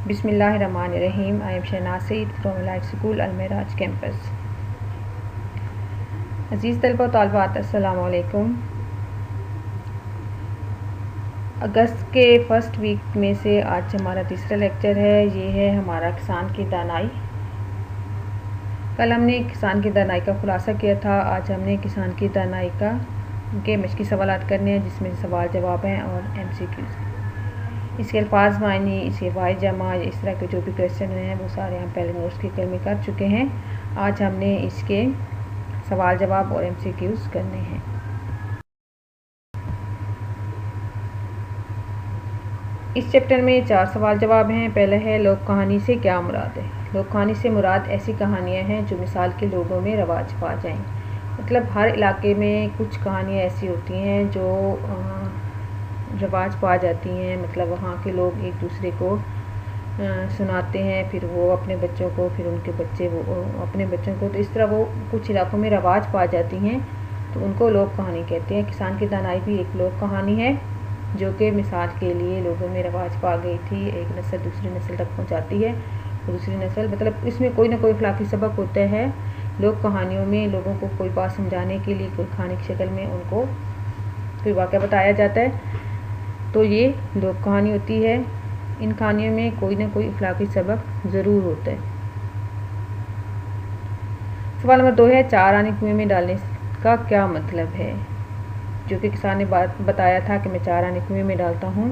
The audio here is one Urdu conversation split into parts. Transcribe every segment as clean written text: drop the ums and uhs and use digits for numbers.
بسم اللہ الرحمن الرحیم. I am Shahnaz Saeed from Elite School Almiraj campus. عزیز طلبہ و طالبات، السلام علیکم. اگست کے فرسٹ ویک میں سے آج ہمارا تیسرا لیکچر ہے. یہ ہے ہمارا کسان کی دانائی. کل ہم نے کسان کی دانائی کا خلاصہ کیا تھا. آج ہم نے کسان کی دانائی کے مشقی سوالات کرنے ہیں، جس میں سوال جواب ہیں اور MCQs. اس کے الفاظ معنی، اس کے واحد جمع، اس طرح کے جو بھی کویشچن ہیں وہ سارے ہم پہلے نوٹس کی کل میں کر چکے ہیں. آج ہم نے اس کے سوال جواب اور MCQs کرنے ہیں. اس چیپٹر میں 4 سوال جواب ہیں. پہلا ہے لوک کہانی سے کیا مراد ہے. لوک کہانی سے مراد ایسی کہانیاں ہیں جو مثال کے لوگوں میں رواج پا جائیں. مطلب ہر علاقے میں کچھ کہانیاں ایسی ہوتی ہیں جو رواج پا جاتی ہیں. مطلب وہاں کے لوگ ایک دوسرے کو سناتے ہیں، پھر وہ اپنے بچوں کو، پھر ان کے بچے وہ اپنے بچوں کو. تو اس طرح وہ کچھ علاقوں میں رواج پا جاتی ہیں، تو ان کو لوک کہانی کہتے ہیں. کسان کی دانائی بھی ایک لوک کہانی ہے جو کہ مثال کے لیے لوگوں میں رواج پا گئی تھی. ایک نسل دوسری نسل تک پہنچاتی ہے. دوسری نسل مطلب اس میں کوئی نہ کوئی اخلاقی سبق ہوتا ہے. لوک کہانیوں میں لوگوں کو کوئی بات سمجھانے کے لیے کوئی کہانی کی شکل میں ان کو کوئی واقعہ بتایا جاتا ہے، تو یہ لوک کہانی ہوتی ہے. ان کہانیوں میں کوئی نہ کوئی اخلاقی سبق ضرور ہوتا ہے. سوال نمبر 2 ہے 4 آنے کنویں میں ڈالنے کا کیا مطلب ہے. جو کہ کسان نے بتایا تھا کہ میں 4 آنے کنویں میں ڈالتا ہوں،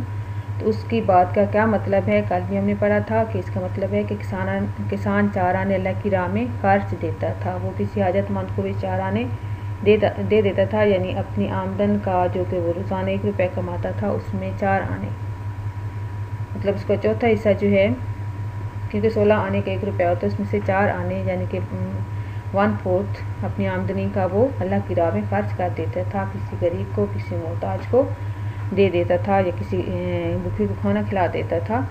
تو اس کی بات کا کیا مطلب ہے. کل بھی ہم نے پڑھا تھا کہ اس کا مطلب ہے کہ کسان 4 آنے اللہ کی راہ میں خرچ دیتا تھا. وہ کسی حاجت مند کو بھی 4 آنے دے دیتا تھا، یعنی اپنی آمدن کا جو کہ وہ روزانہ 1 روپے کماتا تھا اس میں 4 آنے، مطلب اس کا چوتھا حصہ جو ہے، کیونکہ 16 آنے کا 1 روپیہ ہوتا ہے، اس میں سے 4 آنے یعنی کہ 1/4 اپنی آمدنی کا وہ اللہ کی راہ میں خرچ کر دیتا تھا. کسی غریب کو، کسی محتاج کو دے دیتا تھا، یا کسی بھوکے کو کھانا کھلا دیتا تھا.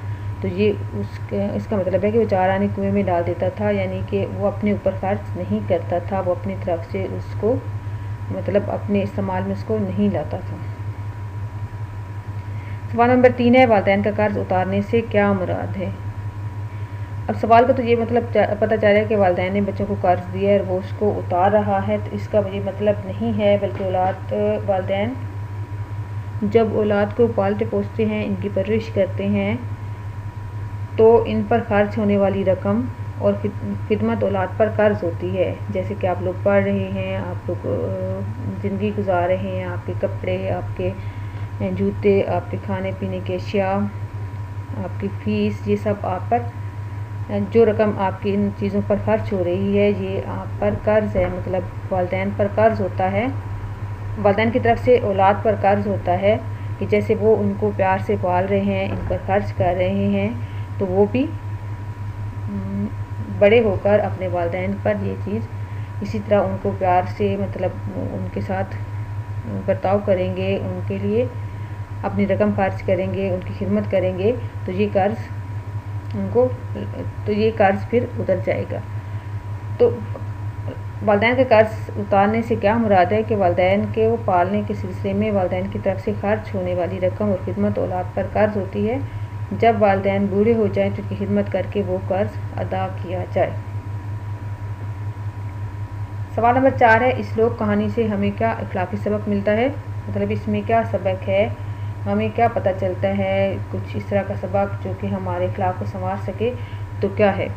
تو یہ اس کا مطلب ہے کہ وہ 4 آنے کنویں میں ڈال دیتا تھا، یعنی کہ وہ اپنے اوپر خرچ نہیں کرتا تھا. وہ اپنی طرف سے اس کو مطلب اپنے استعمال میں اس کو نہیں لاتا تھا. سوال نمبر 3 ہے والدین کا قرض اتارنے سے کیا مراد ہے. اب سوال کا تو یہ مطلب پتہ چل رہا ہے کہ والدین نے بچوں کو قرض دیا ہے اور وہ اس کو اتار رہا ہے. تو اس کا یہ مطلب نہیں ہے، بلکہ والدین جب اولاد کو پالتے پوستے ہیں، ان کی پرورش کرتے ہیں، تو ان پر خرچ ہونے والی رقم اور خدمت اولاد پر قرض ہوتی ہے. جیسے کہ آپ لوگ پڑھ رہے ہیں، آپ لوگ زندگی گزار رہے ہیں، آپ کے کپڑے، آپ کے جوتے، آپ کے کھانے پینے کے اشیاء، آپ کی فیس، یہ سب آپ پر جو رقم آپ کی ان چیزوں پر خرچ ہو رہی ہے، یہ آپ پر قرض ہے. مطلب والدین پر قرض ہوتا ہے، والدین کی طرف سے اولاد پر قرض ہوتا ہے کہ جیسے وہ ان کو پیار سے پال رہے ہیں، ان پر خرچ کر رہے ہیں، تو وہ بھی بڑے ہو کر اپنے والدین پر یہ چیز اسی طرح ان کو پیار سے مطلب ان کے ساتھ برتاؤ کریں گے، ان کے لیے اپنی رقم خرچ کریں گے، ان کی خدمت کریں گے، تو یہ قرض پھر اتر جائے گا. تو والدین کے قرض اتارنے سے کیا مراد ہے کہ والدین کے وہ پالنے کے سلسلے میں والدین کی طرف سے خرچ ہونے والی رقم اور خدمت اولاد پر قرض ہوتی ہے. جب والدین بوڑھے ہو جائیں تو ان کی خدمت کر کے وہ قرض ادا کیا جائے. سوال نمبر 4 ہے اس لوک کہانی سے ہمیں کیا اخلاقی سبق ملتا ہے. مطلب اس میں کیا سبق ہے، ہمیں کیا پتہ چلتا ہے، کچھ اس طرح کا سبق جو کہ ہمارے اخلاق کو سنوار سکے، تو کیا ہے.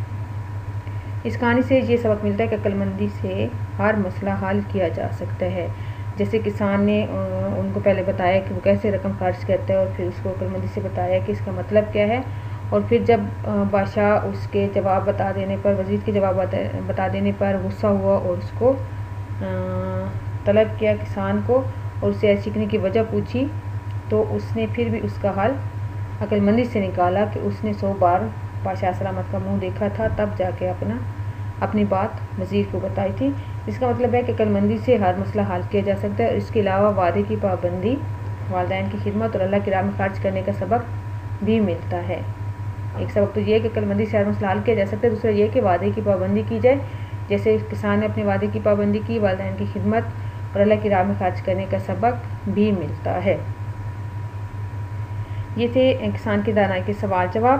اس کہانی سے یہ سبق ملتا ہے کہ عقل مندی سے ہر مسئلہ حل کیا جا سکتا ہے. جیسے کسان نے ان کو پہلے بتایا کہ وہ کیسے رقم خرچ کرتا ہے، اور پھر اس کو عقل مندی سے بتایا کہ اس کا مطلب کیا ہے. اور پھر جب بادشاہ اس کے جواب بتا دینے پر، وزیر کے جواب بتا دینے پر غصہ ہوا اور اس کو طلب کیا کسان کو، اور اسے ایسے سیکھنے کی وجہ پوچھی، تو اس نے پھر بھی اس کا حل عقل مندی سے نکالا کہ اس نے 100 بار بادشاہ سلامت کا منہ دیکھا تھا، تب جا کے اپنی بات وزیر کو بتائی تھی. اس کا مطلب ہے کہ عقل مندی سے ہر مسئلہ حل کیا جا سکتا ہے. اور اس کے علاوہ وعدے کی پابندی، والدین کی خدمت اور اللہ کی راہ میں خرچ کرنے کا سبق بھی ملتا ہے. ایک سبق تو یہ ہے کہ عقل مندی سے ہر مسئلہ حل کیا جا سکتا ہے. دوسرا یہ کہ وعدے کی پابندی کی جائے، جیسے کسان نے اپنے وعدے کی پابندی کی. والدین کی خدمت اور اللہ کی راہ میں خرچ کرنے کا سبق بھی ملتا ہے. یہ تھے کسان کی دانائی کے سوال جواب.